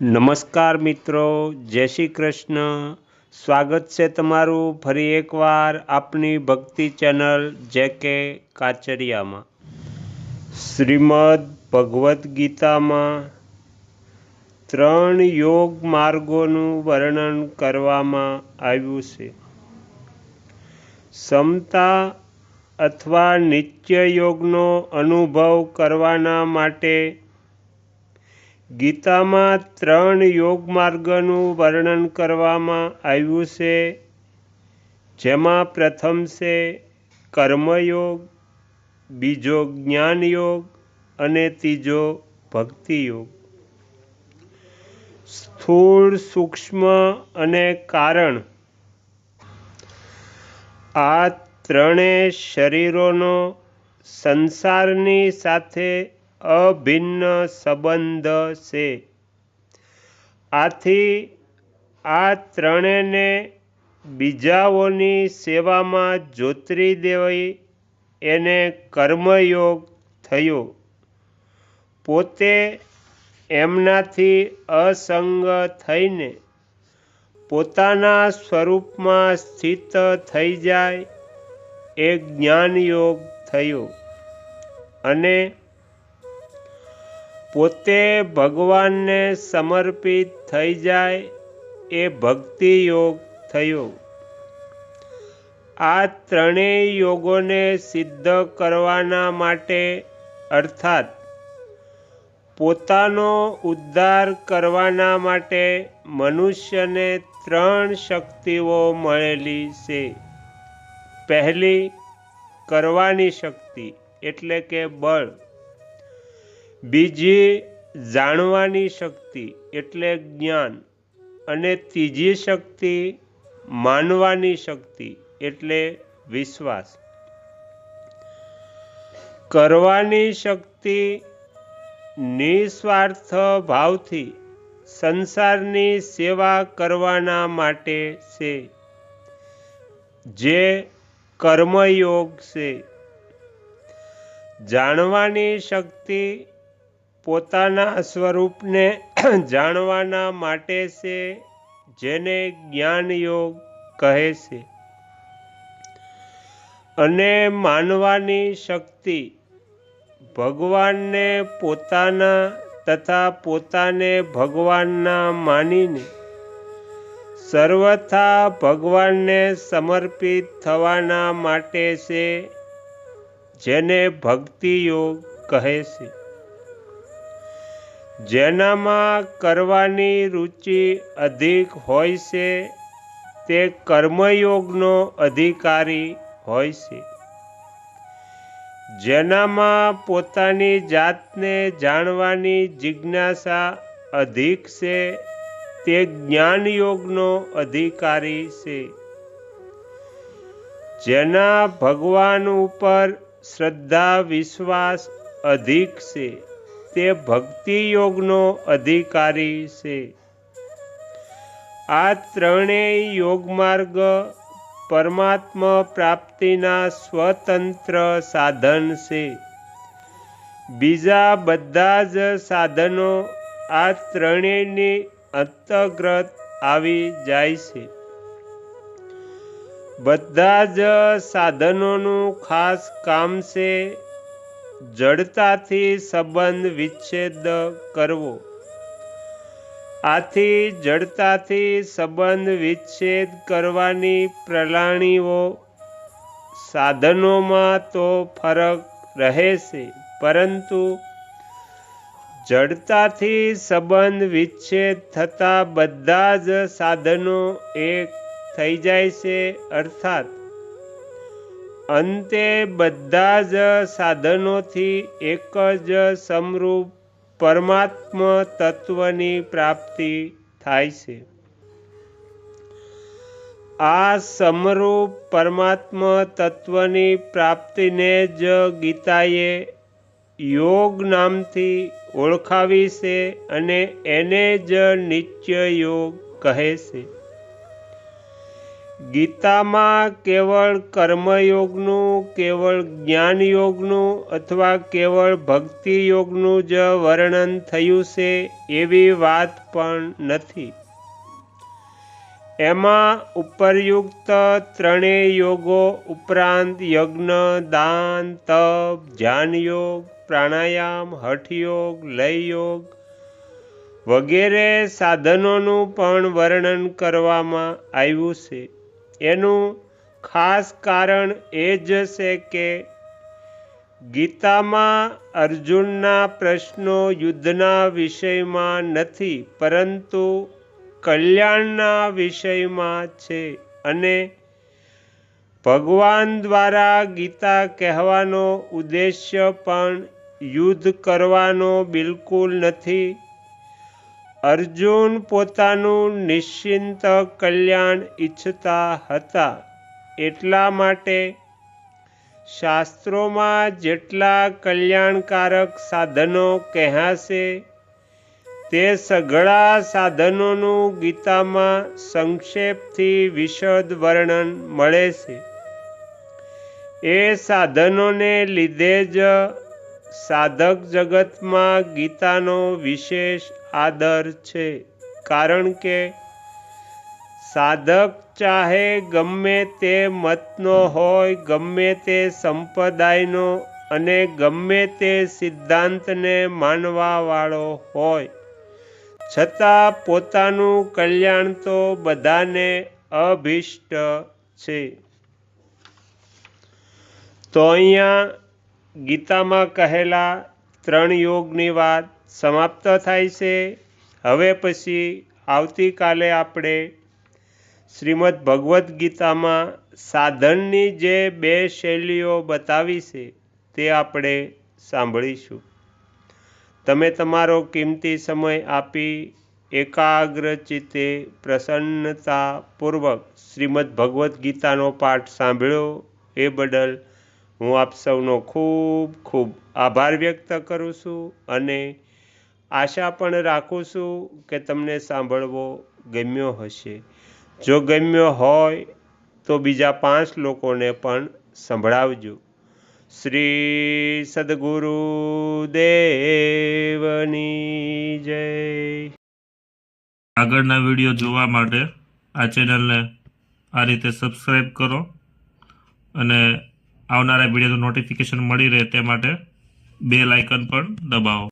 નમસ્કાર મિત્રો, જય શ્રી કૃષ્ણ. સ્વાગત છે તમારું ફરી એકવાર આપની ભક્તિ ચેનલ જે.કે. કાચરિયામાં. શ્રીમદ ભગવદ્ ગીતામાં 3 યોગ માર્ગોનું વર્ણન કરવામાં આવ્યું છે. સમતા અથવા નિત્ય યોગનો અનુભવ કરવાના માટે ગીતામાં 3 યોગ માર્ગનું વર્ણન કરવામાં આવ્યું છે, જેમાં પ્રથમ છે કર્મયોગ, બીજો જ્ઞાન યોગ અને ત્રીજો ભક્તિ યોગ. સ્થૂળ, સૂક્ષ્મ અને કારણ આ ત્રણેય શરીરોનો સંસારની સાથે અભિન્ન સંબંધ છે. આથી આ ત્રણેયને બીજાઓની સેવામાં જોતરી દેવી એને કર્મયોગ થયો. પોતે એમનાથી અસંગ થઈને પોતાના સ્વરૂપમાં સ્થિત થઈ જાય એ જ્ઞાન યોગ થયો. અને પોતે ભગવાનને સમર્પિત થઈ જાય એ ભક્તિ યોગ થયો. આ ત્રણેય યોગોને સિદ્ધ કરવાના માટે અર્થાત પોતાનો ઉદ્ધાર કરવાના માટે મનુષ્યને 3 શક્તિઓ મળેલી છે. પહેલી કરવાની શક્તિ એટલે કે બળ, બીજી જાણવાની શક્તિ એટલે જ્ઞાન અને ત્રીજી શક્તિ માનવાની શક્તિ એટલે વિશ્વાસ. કરવાની શક્તિ નિસ્વાર્થ ભાવથી સંસારની સેવા કરવાના માટે છે, જે કર્મયોગ છે. જાણવાની શક્તિ પોતાના સ્વરૂપને જાણવાના માટે છે, જેને જ્ઞાન યોગ કહે છે. અને માનવાની શક્તિ ભગવાનને પોતાના તથા પોતાને ભગવાનના માનીને સર્વથા ભગવાનને સમર્પિત થવાના માટે છે, જેને ભક્તિ યોગ કહે છે. જેનામાં કરવાની રુચિ અધિક હોય છે તે કર્મયોગનો અધિકારી હોય છે. જેનામાં પોતાની જાતને જાણવાની જિજ્ઞાસા અધિક છે તે જ્ઞાન યોગનો અધિકારી છે. જેના ભગવાન ઉપર શ્રદ્ધા વિશ્વાસ અધિક છે તે ભક્તિ યોગનો અધિકારી છે. આ ત્રણેય યોગમાર્ગ પરમાત્મા પ્રાપ્તિના સ્વતંત્ર સાધન છે. બીજા બધા જ સાધનો આ ત્રણેયની અંતર્ગત આવી જાય છે. બધા જ સાધનોનું ખાસ કામ છે જડતાથી સંબંધ વિચ્છેદ કરવો. આથી જડતાથી સંબંધ વિચ્છેદ કરવાની પ્રણાલીઓ સાધનોમાં તો ફરક રહે છે, પરંતુ જડતાથી સંબંધ વિચ્છેદ થતાં બધા જ સાધનો એક થઈ જાય છે. અર્થાત અંતે બધા જ સાધનોથી એક જ સમરૂપ પરમાત્મા તત્વની પ્રાપ્તિ થાય છે. આ સમરૂપ પરમાત્મા તત્વની પ્રાપ્તિને જ ગીતાએ યોગ નામથી ઓળખાવી છે અને એને જ નિત્ય યોગ કહે છે. ગીતામાં કેવળ કર્મયોગનું, કેવળ જ્ઞાનયોગનું અથવા કેવળ ભક્તિ યોગનું જ વર્ણન થયું છે એવી વાત પણ નથી. એમાં ઉપરયુક્ત ત્રણેય યોગો ઉપરાંત યજ્ઞ, દાન, તપ, ધ્યાનયોગ, પ્રાણાયામ, હઠયોગ, લયયોગ વગેરે સાધનોનું પણ વર્ણન કરવામાં આવ્યું છે. એનું ખાસ કારણ એ જ છે કે ગીતામાં અર્જુનના પ્રશ્નો યુદ્ધના વિષયમાં નથી, પરંતુ કલ્યાણના વિષયમાં છે. અને ભગવાન દ્વારા ગીતા કહેવાનો ઉદ્દેશ્ય પણ યુદ્ધ કરવાનો બિલકુલ નથી. અર્જુન પોતાનું નિશ્ચિંત કલ્યાણ ઈચ્છતા હતા. એટલા માટે શાસ્ત્રોમાં જેટલા કલ્યાણકારક સાધનો કહ્યા છે તે સઘળા સાધનોનું ગીતામાં સંક્ષેપથી વિશદ વર્ણન મળે છે. એ સાધનોને લીધે જ સાધક જગતમાં ગીતાનો વિશેષ આદર છે. કારણ કે સાધક ચાહે ગમે તે મતનો હોય, ગમે તે સંપ્રદાયનો અને ગમે તે સિદ્ધાંતને માનવાવાળો હોય, છતાં પોતાનું કલ્યાણ તો બધાને અભિષ્ટ છે. તો અહીંયા ગીતામાં કહેલા 3 યોગની વાત સમાપ્ત થાય છે. હવે પછી આવતીકાલે આપણે શ્રીમદ્ ભગવદ્ ગીતામાં સાધનની જે 2 શૈલીઓ બતાવી છે તે આપણે સાંભળીશું. તમે તમારો કિંમતી સમય આપી એકાગ્ર ચિત્તે પ્રસન્નતાપૂર્વક શ્રીમદ્ ભગવદ્ ગીતાનો પાઠ સાંભળ્યો એ બદલ હું આપ સૌનો ખૂબ ખૂબ આભાર વ્યક્ત કરું છું અને આશા પણ રાખું છું કે તમને સાંભળવો ગમ્યો હશે. જો ગમ્યો હોય તો બીજા 5 લોકોને પણ સંભળાવજો. શ્રી સદગુરુ દેવની જય. આગળના વિડીયો જોવા માટે આ ચેનલને આ રીતે સબસ્ક્રાઈબ કરો અને આવનારા વિડીયોનું નોટિફિકેશન મળી રહે તે માટે બેલ આઇકન પણ દબાવો.